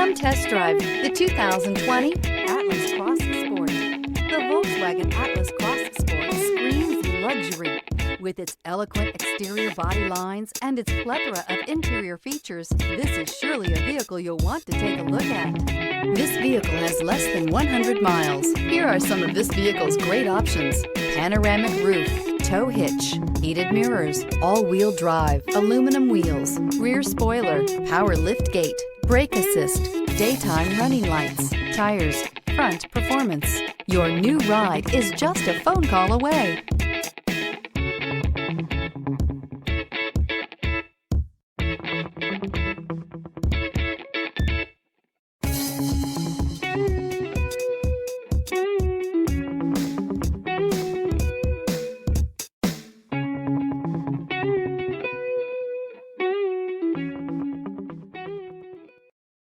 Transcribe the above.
Come test drive the 2020 Atlas Cross Sport. The Volkswagen Atlas Cross Sport screams luxury. With its eloquent exterior body lines and its plethora of interior features, this is surely a vehicle you'll want to take a look at. This vehicle has less than 100 miles. Here are some of this vehicle's great options: panoramic roof, tow hitch, heated mirrors, all-wheel drive, aluminum wheels, rear spoiler, power liftgate, brake assist, daytime running lights, tires, front performance. Your new ride is just a phone call away.